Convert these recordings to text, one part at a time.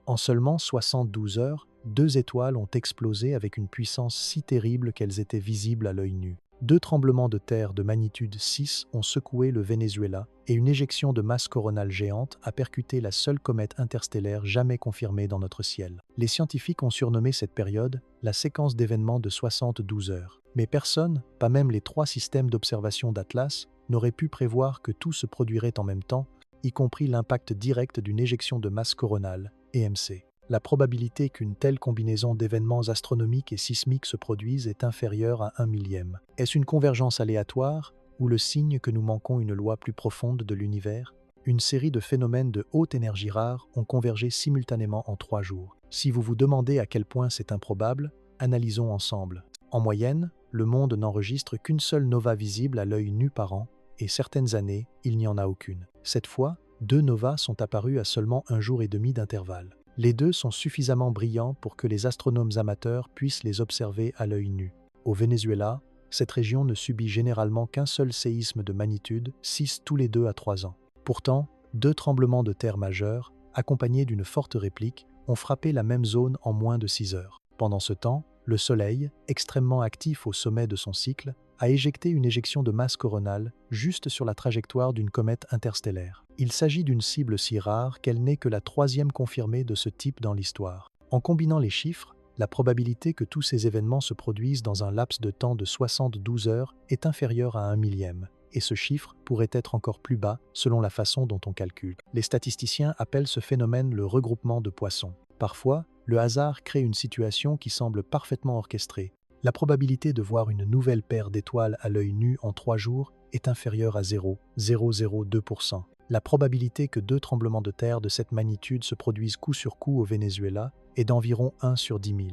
En seulement 72 heures, deux étoiles ont explosé avec une puissance si terrible qu'elles étaient visibles à l'œil nu. Deux tremblements de terre de magnitude 6 ont secoué le Venezuela et une éjection de masse coronale géante a percuté la seule comète interstellaire jamais confirmée dans notre ciel. Les scientifiques ont surnommé cette période la séquence d'événements de 72 heures. Mais personne, pas même les 3 systèmes d'observation d'Atlas, n'aurait pu prévoir que tout se produirait en même temps, y compris l'impact direct d'une éjection de masse coronale, EMC. La probabilité qu'une telle combinaison d'événements astronomiques et sismiques se produise est inférieure à 1 millième. Est-ce une convergence aléatoire ou le signe que nous manquons une loi plus profonde de l'univers? Une série de phénomènes de haute énergie rare ont convergé simultanément en 3 jours. Si vous vous demandez à quel point c'est improbable, analysons ensemble. En moyenne, le monde n'enregistre qu'une seule nova visible à l'œil nu par an, et certaines années, il n'y en a aucune. Cette fois, 2 novas sont apparus à seulement 1 jour et demi d'intervalle. Les deux sont suffisamment brillants pour que les astronomes amateurs puissent les observer à l'œil nu. Au Venezuela, cette région ne subit généralement qu'un seul séisme de magnitude 6 tous les 2 à 3 ans. Pourtant, 2 tremblements de terre majeurs, accompagnés d'une forte réplique, ont frappé la même zone en moins de 6 heures. Pendant ce temps, le Soleil, extrêmement actif au sommet de son cycle, a éjecté une éjection de masse coronale juste sur la trajectoire d'une comète interstellaire. Il s'agit d'une cible si rare qu'elle n'est que la 3e confirmée de ce type dans l'histoire. En combinant les chiffres, la probabilité que tous ces événements se produisent dans un laps de temps de 72 heures est inférieure à 1 millième, et ce chiffre pourrait être encore plus bas selon la façon dont on calcule. Les statisticiens appellent ce phénomène le regroupement de poissons. Parfois, le hasard crée une situation qui semble parfaitement orchestrée. La probabilité de voir une nouvelle paire d'étoiles à l'œil nu en 3 jours est inférieure à 0,002%. La probabilité que 2 tremblements de terre de cette magnitude se produisent coup sur coup au Venezuela est d'environ 1 sur 10 000.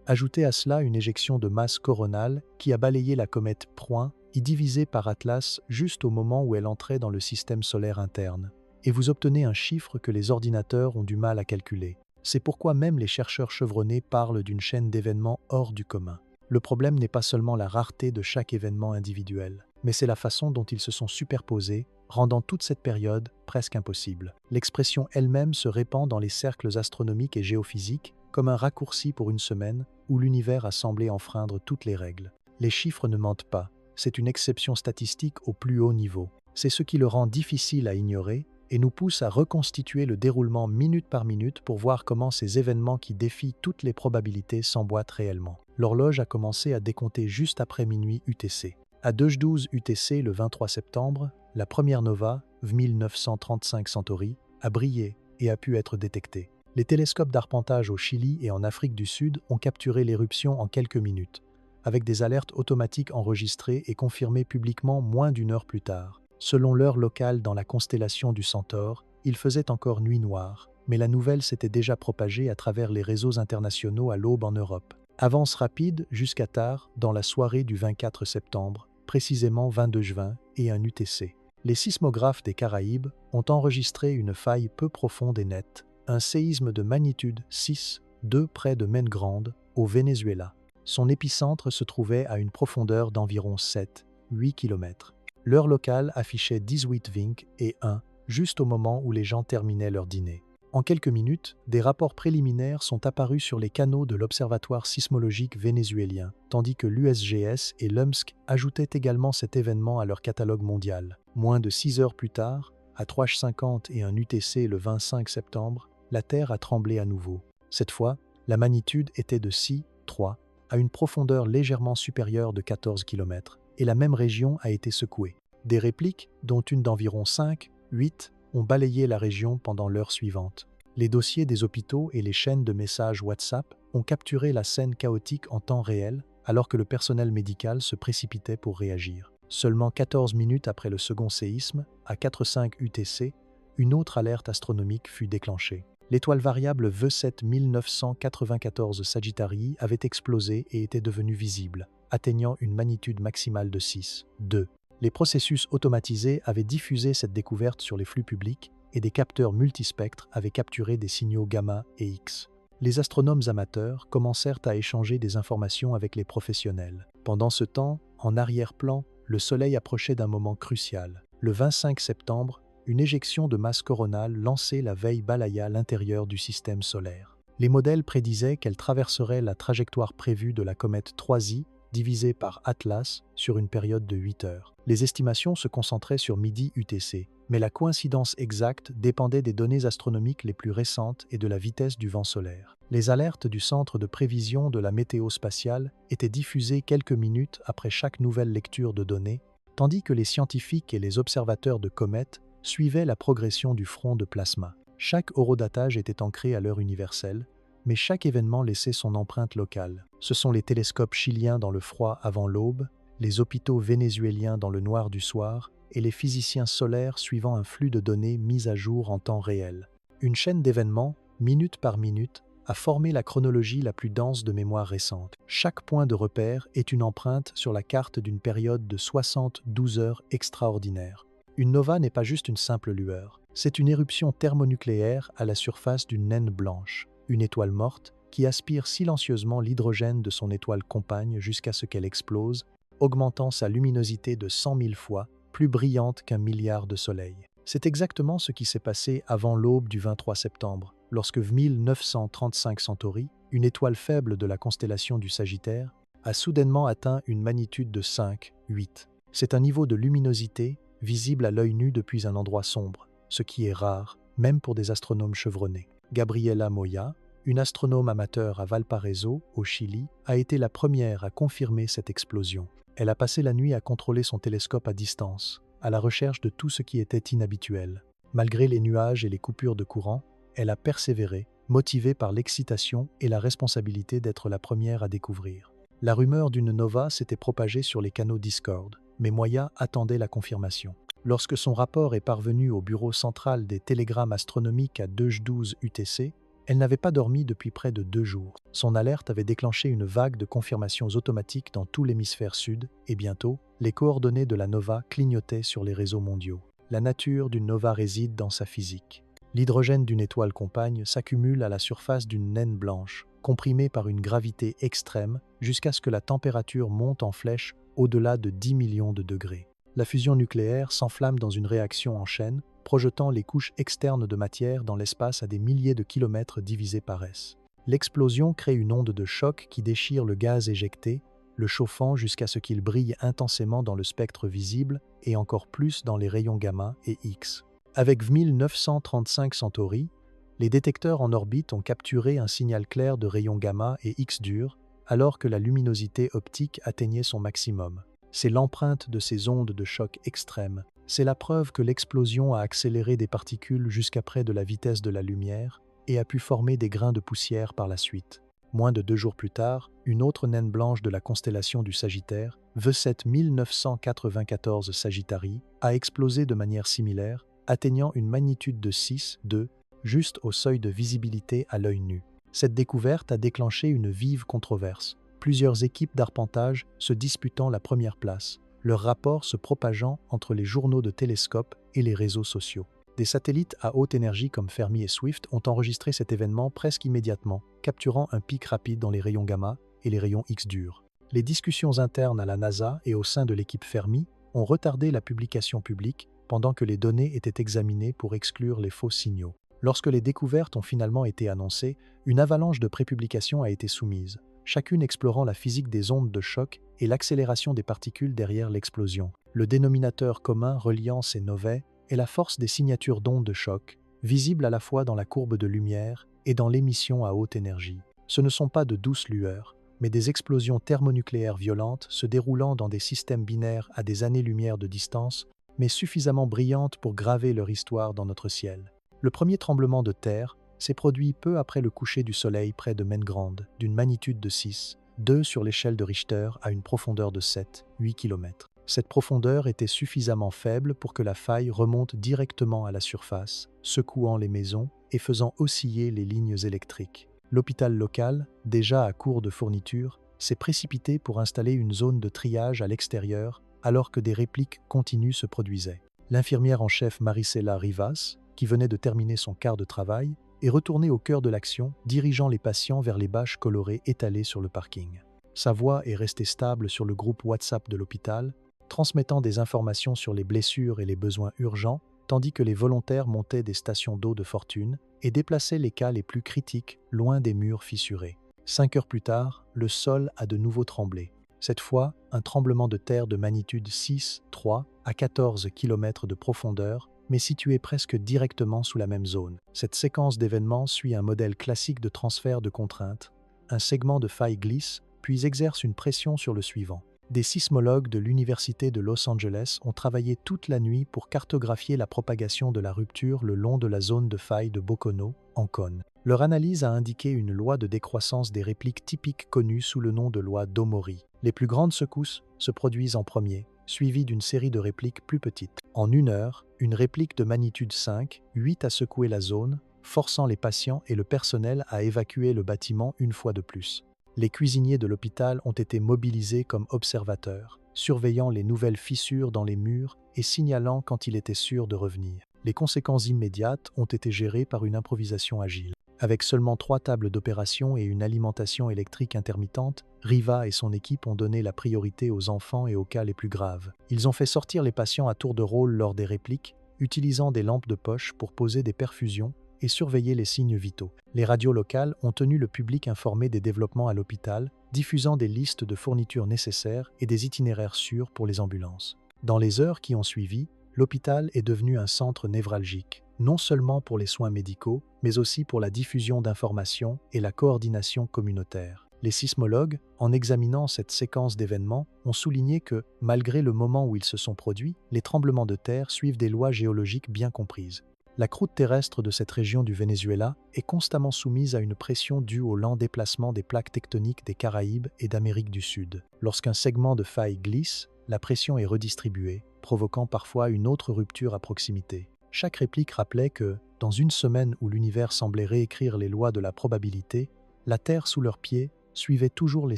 Ajoutez à cela une éjection de masse coronale qui a balayé la comète Point, y divisée par Atlas juste au moment où elle entrait dans le système solaire interne, et vous obtenez un chiffre que les ordinateurs ont du mal à calculer. C'est pourquoi même les chercheurs chevronnés parlent d'une chaîne d'événements hors du commun. Le problème n'est pas seulement la rareté de chaque événement individuel, mais c'est la façon dont ils se sont superposés, rendant toute cette période presque impossible. L'expression elle-même se répand dans les cercles astronomiques et géophysiques comme un raccourci pour une semaine où l'univers a semblé enfreindre toutes les règles. Les chiffres ne mentent pas, c'est une exception statistique au plus haut niveau. C'est ce qui le rend difficile à ignorer et nous pousse à reconstituer le déroulement minute par minute pour voir comment ces événements qui défient toutes les probabilités s'emboîtent réellement. L'horloge a commencé à décompter juste après minuit UTC. À 2h12 UTC le 23 septembre, la première nova, 1935 Centauri, a brillé et a pu être détectée. Les télescopes d'arpentage au Chili et en Afrique du Sud ont capturé l'éruption en quelques minutes, avec des alertes automatiques enregistrées et confirmées publiquement moins d'une heure plus tard. Selon l'heure locale dans la constellation du Centaure, il faisait encore nuit noire, mais la nouvelle s'était déjà propagée à travers les réseaux internationaux à l'aube en Europe. Avance rapide jusqu'à tard dans la soirée du 24 septembre, précisément 22 juin, et un UTC. Les sismographes des Caraïbes ont enregistré une faille peu profonde et nette, un séisme de magnitude 6,2 près de Maine Grande, au Venezuela. Son épicentre se trouvait à une profondeur d'environ 7-8 km. L'heure locale affichait 18h20 et 1, juste au moment où les gens terminaient leur dîner. En quelques minutes, des rapports préliminaires sont apparus sur les canaux de l'Observatoire sismologique vénézuélien, tandis que l'USGS et l'UMSC ajoutaient également cet événement à leur catalogue mondial. Moins de 6 heures plus tard, à 3h50 et un UTC le 25 septembre, la Terre a tremblé à nouveau. Cette fois, la magnitude était de 6,3, à une profondeur légèrement supérieure de 14 km, et la même région a été secouée. Des répliques, dont une d'environ 5-8, ont balayé la région pendant l'heure suivante. Les dossiers des hôpitaux et les chaînes de messages WhatsApp ont capturé la scène chaotique en temps réel, alors que le personnel médical se précipitait pour réagir. Seulement 14 minutes après le second séisme, à 4,5 UTC, une autre alerte astronomique fut déclenchée. L'étoile variable V7 1994 Sagittarii avait explosé et était devenue visible, atteignant une magnitude maximale de 6,2. Les processus automatisés avaient diffusé cette découverte sur les flux publics et des capteurs multispectres avaient capturé des signaux gamma et X. Les astronomes amateurs commencèrent à échanger des informations avec les professionnels. Pendant ce temps, en arrière-plan, le Soleil approchait d'un moment crucial. Le 25 septembre, une éjection de masse coronale lancée la veille balaya l'intérieur du système solaire. Les modèles prédisaient qu'elle traverserait la trajectoire prévue de la comète 3i divisée par Atlas sur une période de 8 heures. Les estimations se concentraient sur midi UTC, mais la coïncidence exacte dépendait des données astronomiques les plus récentes et de la vitesse du vent solaire. Les alertes du Centre de prévision de la météo spatiale étaient diffusées quelques minutes après chaque nouvelle lecture de données, tandis que les scientifiques et les observateurs de comètes suivaient la progression du front de plasma. Chaque horodatage était ancré à l'heure universelle, mais chaque événement laissait son empreinte locale. Ce sont les télescopes chiliens dans le froid avant l'aube, les hôpitaux vénézuéliens dans le noir du soir, et les physiciens solaires suivant un flux de données mis à jour en temps réel. Une chaîne d'événements, minute par minute, a formé la chronologie la plus dense de mémoire récente. Chaque point de repère est une empreinte sur la carte d'une période de 72 heures extraordinaire. Une nova n'est pas juste une simple lueur, c'est une éruption thermonucléaire à la surface d'une naine blanche, une étoile morte qui aspire silencieusement l'hydrogène de son étoile compagne jusqu'à ce qu'elle explose, augmentant sa luminosité de 100 000 fois, plus brillante qu'un milliard de soleils. C'est exactement ce qui s'est passé avant l'aube du 23 septembre, lorsque 1935 Centauri, une étoile faible de la constellation du Sagittaire, a soudainement atteint une magnitude de 5, 8. C'est un niveau de luminosité visible à l'œil nu depuis un endroit sombre, ce qui est rare, même pour des astronomes chevronnés. Gabriela Moya, une astronome amateur à Valparaiso, au Chili, a été la première à confirmer cette explosion. Elle a passé la nuit à contrôler son télescope à distance, à la recherche de tout ce qui était inhabituel. Malgré les nuages et les coupures de courant, elle a persévéré, motivée par l'excitation et la responsabilité d'être la première à découvrir. La rumeur d'une nova s'était propagée sur les canaux Discord, mais Moya attendait la confirmation. Lorsque son rapport est parvenu au bureau central des télégrammes astronomiques à 2h12 UTC, elle n'avait pas dormi depuis près de 2 jours. Son alerte avait déclenché une vague de confirmations automatiques dans tout l'hémisphère sud, et bientôt, les coordonnées de la nova clignotaient sur les réseaux mondiaux. La nature d'une nova réside dans sa physique. L'hydrogène d'une étoile compagne s'accumule à la surface d'une naine blanche, comprimée par une gravité extrême, jusqu'à ce que la température monte en flèche au-delà de 10 millions de degrés. La fusion nucléaire s'enflamme dans une réaction en chaîne, projetant les couches externes de matière dans l'espace à des milliers de kilomètres divisés par s. L'explosion crée une onde de choc qui déchire le gaz éjecté, le chauffant jusqu'à ce qu'il brille intensément dans le spectre visible et encore plus dans les rayons gamma et X. Avec 1935 Centauri, les détecteurs en orbite ont capturé un signal clair de rayons gamma et X dur, alors que la luminosité optique atteignait son maximum. C'est l'empreinte de ces ondes de choc extrêmes. C'est la preuve que l'explosion a accéléré des particules jusqu'à près de la vitesse de la lumière et a pu former des grains de poussière par la suite. Moins de 2 jours plus tard, une autre naine blanche de la constellation du Sagittaire, V7 1994 Sagittarii, a explosé de manière similaire, atteignant une magnitude de 6, 2, juste au seuil de visibilité à l'œil nu. Cette découverte a déclenché une vive controverse, plusieurs équipes d'arpentage se disputant la première place, leurs rapports se propageant entre les journaux de télescopes et les réseaux sociaux. Des satellites à haute énergie comme Fermi et Swift ont enregistré cet événement presque immédiatement, capturant un pic rapide dans les rayons gamma et les rayons X durs. Les discussions internes à la NASA et au sein de l'équipe Fermi ont retardé la publication publique pendant que les données étaient examinées pour exclure les faux signaux. Lorsque les découvertes ont finalement été annoncées, une avalanche de prépublications a été soumise, chacune explorant la physique des ondes de choc et l'accélération des particules derrière l'explosion. Le dénominateur commun reliant ces novae est la force des signatures d'ondes de choc, visibles à la fois dans la courbe de lumière et dans l'émission à haute énergie. Ce ne sont pas de douces lueurs, mais des explosions thermonucléaires violentes se déroulant dans des systèmes binaires à des années-lumière de distance, mais suffisamment brillantes pour graver leur histoire dans notre ciel. Le premier tremblement de terre s'est produit peu après le coucher du soleil près de Maine Grande, d'une magnitude de 6, 2 sur l'échelle de Richter à une profondeur de 7, 8 km. Cette profondeur était suffisamment faible pour que la faille remonte directement à la surface, secouant les maisons et faisant osciller les lignes électriques. L'hôpital local, déjà à court de fournitures, s'est précipité pour installer une zone de triage à l'extérieur alors que des répliques continues se produisaient. L'infirmière en chef Maricela Rivas, qui venait de terminer son quart de travail, est retournée au cœur de l'action, dirigeant les patients vers les bâches colorées étalées sur le parking. Sa voix est restée stable sur le groupe WhatsApp de l'hôpital, transmettant des informations sur les blessures et les besoins urgents, tandis que les volontaires montaient des stations d'eau de fortune et déplaçaient les cas les plus critiques loin des murs fissurés. 5 heures plus tard, le sol a de nouveau tremblé. Cette fois, un tremblement de terre de magnitude 6,3 à 14 km de profondeur, mais situé presque directement sous la même zone. Cette séquence d'événements suit un modèle classique de transfert de contraintes. Un segment de faille glisse, puis exerce une pression sur le suivant. Des sismologues de l'Université de Los Angeles ont travaillé toute la nuit pour cartographier la propagation de la rupture le long de la zone de faille de Bocono, en cône. Leur analyse a indiqué une loi de décroissance des répliques typiques connue sous le nom de loi d'Omori. Les plus grandes secousses se produisent en premier, suivies d'une série de répliques plus petites. En 1 heure, une réplique de magnitude 5, 8 a secoué la zone, forçant les patients et le personnel à évacuer le bâtiment une fois de plus. Les cuisiniers de l'hôpital ont été mobilisés comme observateurs, surveillant les nouvelles fissures dans les murs et signalant quand il était sûr de revenir. Les conséquences immédiates ont été gérées par une improvisation agile. Avec seulement 3 tables d'opération et une alimentation électrique intermittente, Riva et son équipe ont donné la priorité aux enfants et aux cas les plus graves. Ils ont fait sortir les patients à tour de rôle lors des répliques, utilisant des lampes de poche pour poser des perfusions et surveiller les signes vitaux. Les radios locales ont tenu le public informé des développements à l'hôpital, diffusant des listes de fournitures nécessaires et des itinéraires sûrs pour les ambulances. Dans les heures qui ont suivi, l'hôpital est devenu un centre névralgique, non seulement pour les soins médicaux, mais aussi pour la diffusion d'informations et la coordination communautaire. Les sismologues, en examinant cette séquence d'événements, ont souligné que, malgré le moment où ils se sont produits, les tremblements de terre suivent des lois géologiques bien comprises. La croûte terrestre de cette région du Venezuela est constamment soumise à une pression due au lent déplacement des plaques tectoniques des Caraïbes et d'Amérique du Sud. Lorsqu'un segment de faille glisse, la pression est redistribuée, provoquant parfois une autre rupture à proximité. Chaque réplique rappelait que, dans une semaine où l'univers semblait réécrire les lois de la probabilité, la Terre sous leurs pieds suivait toujours les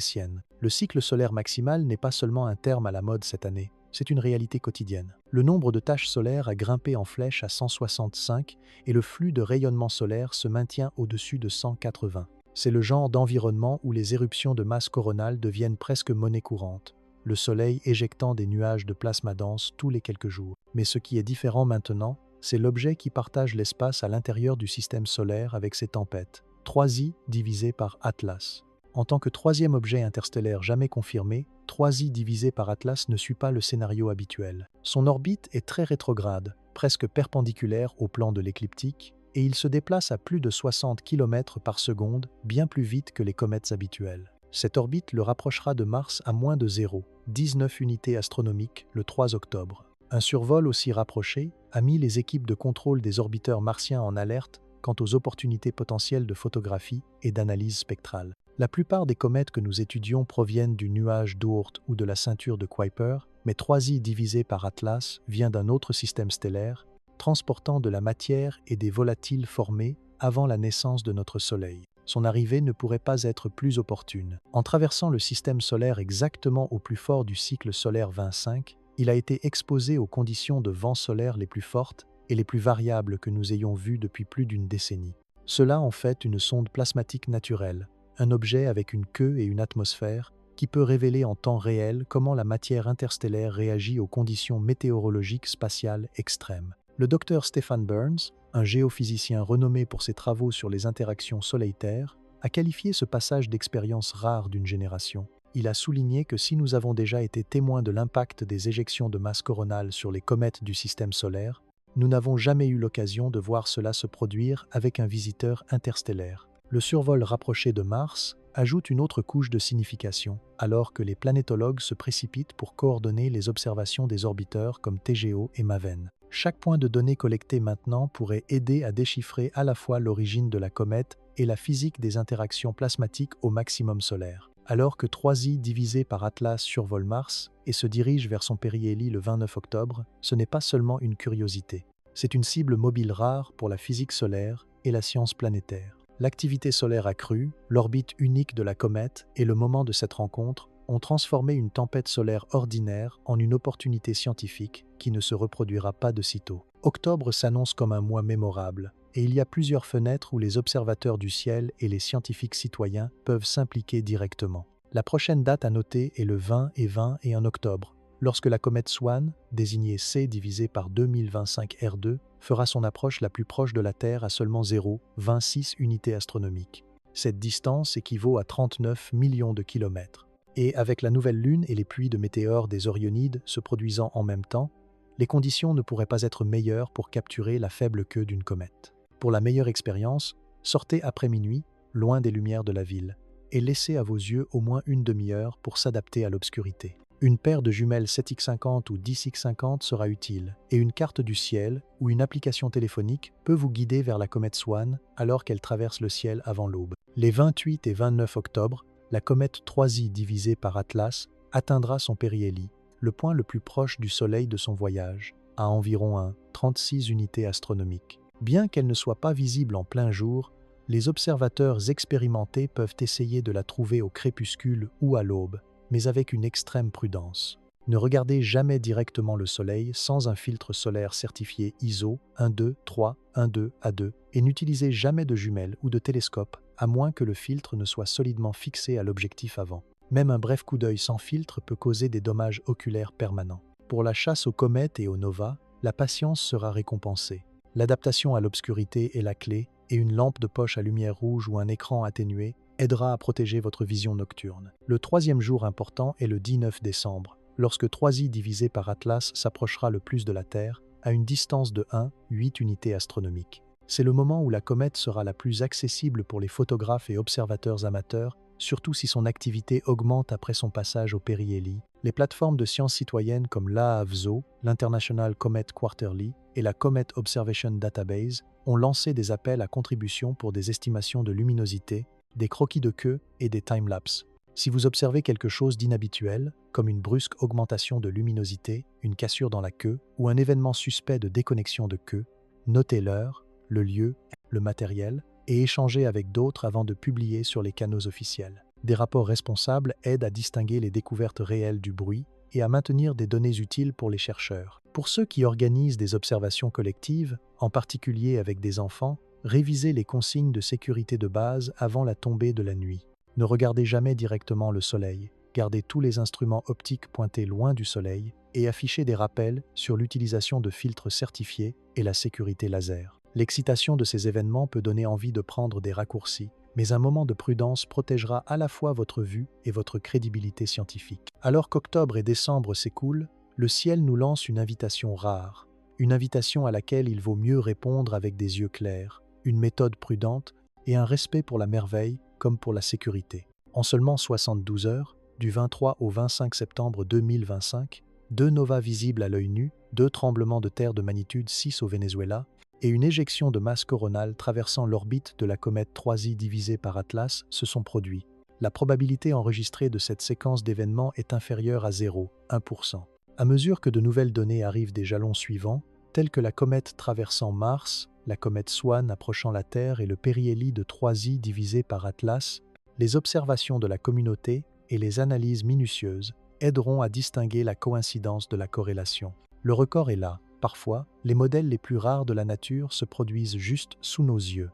siennes. Le cycle solaire maximal n'est pas seulement un terme à la mode cette année, c'est une réalité quotidienne. Le nombre de taches solaires a grimpé en flèche à 165 et le flux de rayonnement solaire se maintient au-dessus de 180. C'est le genre d'environnement où les éruptions de masse coronale deviennent presque monnaie courante, le Soleil éjectant des nuages de plasma dense tous les quelques jours. Mais ce qui est différent maintenant, c'est l'objet qui partage l'espace à l'intérieur du système solaire avec ses tempêtes, 3i divisé par Atlas. En tant que troisième objet interstellaire jamais confirmé, 3i divisé par Atlas ne suit pas le scénario habituel. Son orbite est très rétrograde, presque perpendiculaire au plan de l'écliptique, et il se déplace à plus de 60 km par seconde, bien plus vite que les comètes habituelles. Cette orbite le rapprochera de Mars à moins de 0,19 unités astronomiques le 3 octobre. Un survol aussi rapproché a mis les équipes de contrôle des orbiteurs martiens en alerte quant aux opportunités potentielles de photographie et d'analyse spectrale. La plupart des comètes que nous étudions proviennent du nuage d'Oort ou de la ceinture de Kuiper, mais 3i divisé par Atlas vient d'un autre système stellaire, transportant de la matière et des volatiles formés avant la naissance de notre Soleil. Son arrivée ne pourrait pas être plus opportune. En traversant le système solaire exactement au plus fort du cycle solaire 25, il a été exposé aux conditions de vent solaire les plus fortes et les plus variables que nous ayons vues depuis plus d'une décennie. Cela en fait une sonde plasmatique naturelle, un objet avec une queue et une atmosphère qui peut révéler en temps réel comment la matière interstellaire réagit aux conditions météorologiques spatiales extrêmes. Le docteur Stephen Burns, un géophysicien renommé pour ses travaux sur les interactions Soleil-Terre, a qualifié ce passage d'expérience rare d'une génération. Il a souligné que si nous avons déjà été témoins de l'impact des éjections de masse coronale sur les comètes du système solaire, nous n'avons jamais eu l'occasion de voir cela se produire avec un visiteur interstellaire. Le survol rapproché de Mars ajoute une autre couche de signification, alors que les planétologues se précipitent pour coordonner les observations des orbiteurs comme TGO et MAVEN. Chaque point de données collecté maintenant pourrait aider à déchiffrer à la fois l'origine de la comète et la physique des interactions plasmatiques au maximum solaire. Alors que 3i divisé par Atlas survole Mars et se dirige vers son périhélie le 29 octobre, ce n'est pas seulement une curiosité. C'est une cible mobile rare pour la physique solaire et la science planétaire. L'activité solaire accrue, l'orbite unique de la comète et le moment de cette rencontre ont transformé une tempête solaire ordinaire en une opportunité scientifique qui ne se reproduira pas de sitôt. Octobre s'annonce comme un mois mémorable, et il y a plusieurs fenêtres où les observateurs du ciel et les scientifiques citoyens peuvent s'impliquer directement. La prochaine date à noter est le 20 et 21 octobre, lorsque la comète Swan, désignée C divisé par 2025 R2, fera son approche la plus proche de la Terre à seulement 0,26 unités astronomiques. Cette distance équivaut à 39 millions de kilomètres. Et avec la nouvelle Lune et les pluies de météores des Orionides se produisant en même temps, les conditions ne pourraient pas être meilleures pour capturer la faible queue d'une comète. Pour la meilleure expérience, sortez après minuit, loin des lumières de la ville, et laissez à vos yeux au moins une demi-heure pour s'adapter à l'obscurité. Une paire de jumelles 7x50 ou 10x50 sera utile, et une carte du ciel ou une application téléphonique peut vous guider vers la comète Swan alors qu'elle traverse le ciel avant l'aube. Les 28 et 29 octobre, la comète 3i divisée par Atlas atteindra son périhélie, le point le plus proche du Soleil de son voyage, à environ 36 unités astronomiques. Bien qu'elle ne soit pas visible en plein jour, les observateurs expérimentés peuvent essayer de la trouver au crépuscule ou à l'aube, mais avec une extrême prudence. Ne regardez jamais directement le Soleil sans un filtre solaire certifié ISO 12312A2 et n'utilisez jamais de jumelles ou de télescope, à moins que le filtre ne soit solidement fixé à l'objectif avant. Même un bref coup d'œil sans filtre peut causer des dommages oculaires permanents. Pour la chasse aux comètes et aux novas, la patience sera récompensée. L'adaptation à l'obscurité est la clé, et une lampe de poche à lumière rouge ou un écran atténué aidera à protéger votre vision nocturne. Le troisième jour important est le 19 décembre, lorsque 3i divisé par Atlas s'approchera le plus de la Terre, à une distance de 1,8 unités astronomiques. C'est le moment où la comète sera la plus accessible pour les photographes et observateurs amateurs, surtout si son activité augmente après son passage au périhélie. Les plateformes de sciences citoyennes comme l'AAVSO, l'International Comet Quarterly et la Comet Observation Database ont lancé des appels à contribution pour des estimations de luminosité, des croquis de queue et des timelapses. Si vous observez quelque chose d'inhabituel, comme une brusque augmentation de luminosité, une cassure dans la queue ou un événement suspect de déconnexion de queue, notez l'heure, le lieu, le matériel et échangez avec d'autres avant de publier sur les canaux officiels. Des rapports responsables aident à distinguer les découvertes réelles du bruit et à maintenir des données utiles pour les chercheurs. Pour ceux qui organisent des observations collectives, en particulier avec des enfants, révisez les consignes de sécurité de base avant la tombée de la nuit. Ne regardez jamais directement le soleil, gardez tous les instruments optiques pointés loin du soleil et affichez des rappels sur l'utilisation de filtres certifiés et la sécurité laser. L'excitation de ces événements peut donner envie de prendre des raccourcis, mais un moment de prudence protégera à la fois votre vue et votre crédibilité scientifique. Alors qu'octobre et décembre s'écoulent, le ciel nous lance une invitation rare, une invitation à laquelle il vaut mieux répondre avec des yeux clairs, une méthode prudente et un respect pour la merveille comme pour la sécurité. En seulement 72 heures, du 23 au 25 septembre 2025, 2 novas visibles à l'œil nu, 2 tremblements de terre de magnitude 6 au Venezuela et une éjection de masse coronale traversant l'orbite de la comète 3i divisée par Atlas se sont produits. La probabilité enregistrée de cette séquence d'événements est inférieure à 0,1%. À mesure que de nouvelles données arrivent des jalons suivants, tels que la comète traversant Mars, la comète Swan approchant la Terre et le périhélie de 3i divisé par Atlas, les observations de la communauté et les analyses minutieuses aideront à distinguer la coïncidence de la corrélation. Le record est là. Parfois, les modèles les plus rares de la nature se produisent juste sous nos yeux.